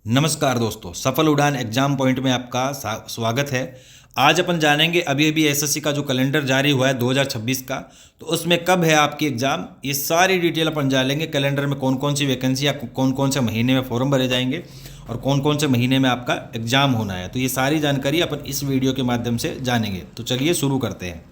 नमस्कार दोस्तों, सफल उड़ान एग्जाम पॉइंट में आपका स्वागत है। आज अपन जानेंगे अभी एसएससी का जो कैलेंडर जारी हुआ है 2026 का, तो उसमें कब है आपकी एग्ज़ाम, ये सारी डिटेल अपन जानेंगे। कैलेंडर में कौन कौन सी वैकेंसी या कौन कौन से महीने में फॉर्म भरे जाएंगे और कौन कौन से महीने में आपका एग्ज़ाम होना है, तो ये सारी जानकारी अपन इस वीडियो के माध्यम से जानेंगे। तो चलिए शुरू करते हैं।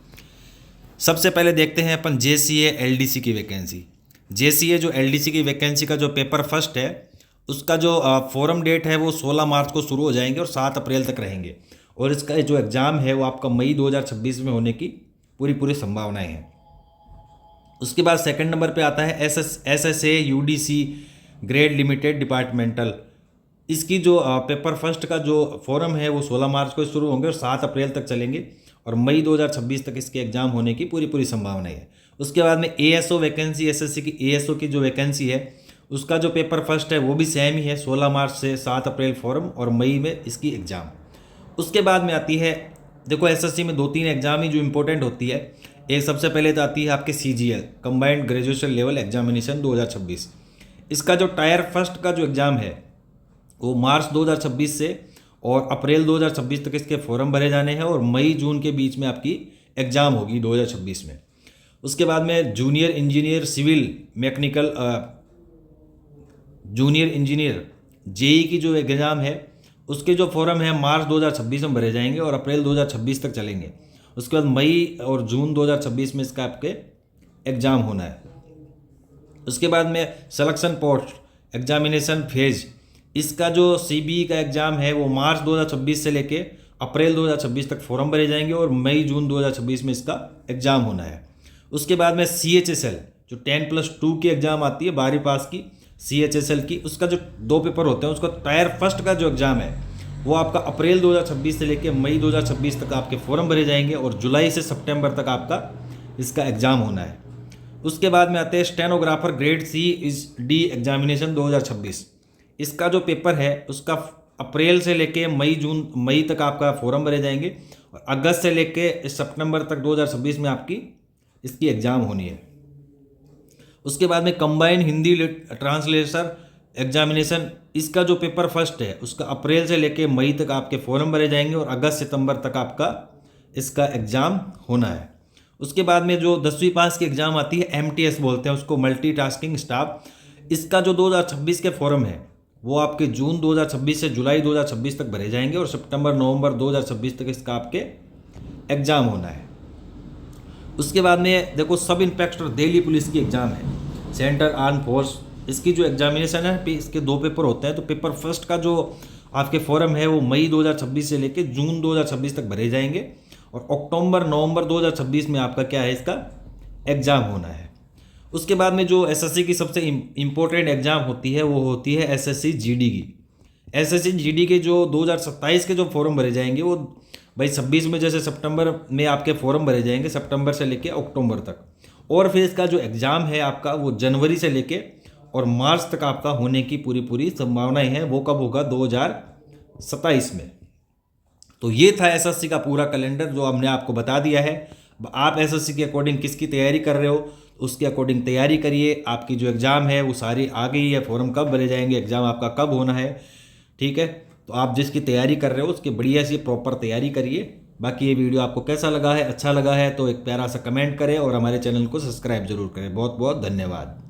सबसे पहले देखते हैं अपन जेसीए एलडीसी की वैकेंसी। जेसीए जो एलडीसी की वैकेंसी का जो पेपर फर्स्ट है, उसका जो फॉरम डेट है वो 16 मार्च को शुरू हो जाएंगे और 7 अप्रैल तक रहेंगे। और इसका जो एग्ज़ाम है वो आपका मई 2026 में होने की पूरी संभावनाएं हैं। उसके बाद सेकंड नंबर पे आता है SSA UDC grade limited departmental. इसकी जो पेपर फर्स्ट का जो फॉरम है वो 16 मार्च को शुरू होंगे और 7 अप्रैल तक चलेंगे और मई 2026 तक इसके एग्ज़ाम होने की पूरी संभावनाएं है। उसके बाद में एएसओ वैकेंसी, एसएससी की एएसओ की जो वैकेंसी है उसका जो पेपर फर्स्ट है वो भी सेम ही है, 16 मार्च से 7 अप्रैल फॉरम और मई में इसकी एग्ज़ाम। उसके बाद में आती है, देखो एसएससी में 2-3 एग्ज़ाम ही जो इम्पोर्टेंट होती है। एक सबसे पहले तो आती है आपके CGL combined graduation level examination 2026। इसका जो टायर फर्स्ट का जो एग्ज़ाम है वो मार्च 2026 से और अप्रैल 2026 तक इसके फॉर्म भरे जाने हैं और मई जून के बीच में आपकी एग्ज़ाम होगी 2026 में। उसके बाद में junior engineer civil mechanical junior engineer JE की जो एग्ज़ाम है उसके जो फॉर्म है मार्च 2026 में भरे जाएंगे और अप्रैल 2026 तक चलेंगे। उसके बाद मई और जून 2026 में इसका आपके एग्ज़ाम होना है। उसके बाद में सिलेक्शन पोस्ट एग्जामिनेशन फेज, इसका जो सीबीई का एग्ज़ाम है वो मार्च 2026 से लेके अप्रैल 2026 तक फॉर्म भरे जाएंगे और मई जून 2026 में इसका एग्ज़ाम होना है। उसके बाद में CHSL जो 10+2 की एग्ज़ाम आती है 12वीं पास की CHSL की, उसका जो 2 पेपर होते हैं उसका टायर फर्स्ट का जो एग्ज़ाम है वो आपका अप्रैल 2026 से लेकर मई 2026 तक आपके फॉर्म भरे जाएंगे और जुलाई से सितंबर तक आपका इसका एग्ज़ाम होना है। उसके बाद में आते हैं स्टेनोग्राफर ग्रेड C/D एग्जामिनेशन 2026। इसका जो पेपर है उसका अप्रैल से लेके मई तक आपका फॉर्म भरे जाएंगे और अगस्त से लेके सितंबर तक 2026 में आपकी इसकी एग्ज़ाम होनी है। उसके बाद में कंबाइन हिंदी ट्रांसलेटर एग्जामिनेशन, इसका जो पेपर फर्स्ट है उसका अप्रैल से लेके मई तक आपके फॉर्म भरे जाएंगे और अगस्त सितंबर तक आपका इसका एग्ज़ाम होना है। उसके बाद में जो 10वीं पास की एग्ज़ाम आती है MTS बोलते हैं उसको, मल्टीटास्किंग स्टाफ, इसका जो 2026 के फॉर्म है वो आपके जून 2026 से जुलाई 2026 तक भरे जाएंगे और सितंबर नवंबर 2026 तक इसका आपके एग्ज़ाम होना है। उसके बाद में देखो सब इंस्पेक्टर दिल्ली पुलिस की एग्ज़ाम है, सेंट्रल आर्म फोर्स, इसकी जो एग्जामिनेशन है इसके 2 पेपर होते हैं। तो पेपर फर्स्ट का जो आपके फॉर्म है वो मई 2026 से लेकर जून 2026 तक भरे जाएंगे और अक्टूबर नवंबर 2026 में आपका क्या है इसका एग्ज़ाम होना है। उसके बाद में जो एसएससी की सबसे इम्पोर्टेंट एग्ज़ाम होती है वो होती है SSC GD की। SSC GD के जो 2027 के जो फॉर्म भरे जाएंगे वो भाई 26 में, जैसे सितंबर में आपके फॉर्म भरे जाएंगे सितंबर से लेके अक्टूबर तक, और फिर इसका जो एग्ज़ाम है आपका वो जनवरी से लेके और मार्च तक आपका होने की पूरी संभावनाएं हैं। वो कब होगा? 2027 में। तो ये था एसएससी का पूरा कैलेंडर जो हमने आपको बता दिया है। आप एसएससी के अकॉर्डिंग किसकी तैयारी कर रहे हो उसके अकॉर्डिंग तैयारी करिए। आपकी जो एग्ज़ाम है वो सारी आ गई है, फॉर्म कब भरे जाएंगे, एग्ज़ाम आपका कब होना है, ठीक है। तो आप जिसकी तैयारी कर रहे हो उसकी बढ़िया सी प्रॉपर तैयारी करिए। बाकी ये वीडियो आपको कैसा लगा है, अच्छा लगा है तो एक प्यारा सा कमेंट करें और हमारे चैनल को सब्सक्राइब जरूर करें। बहुत बहुत धन्यवाद।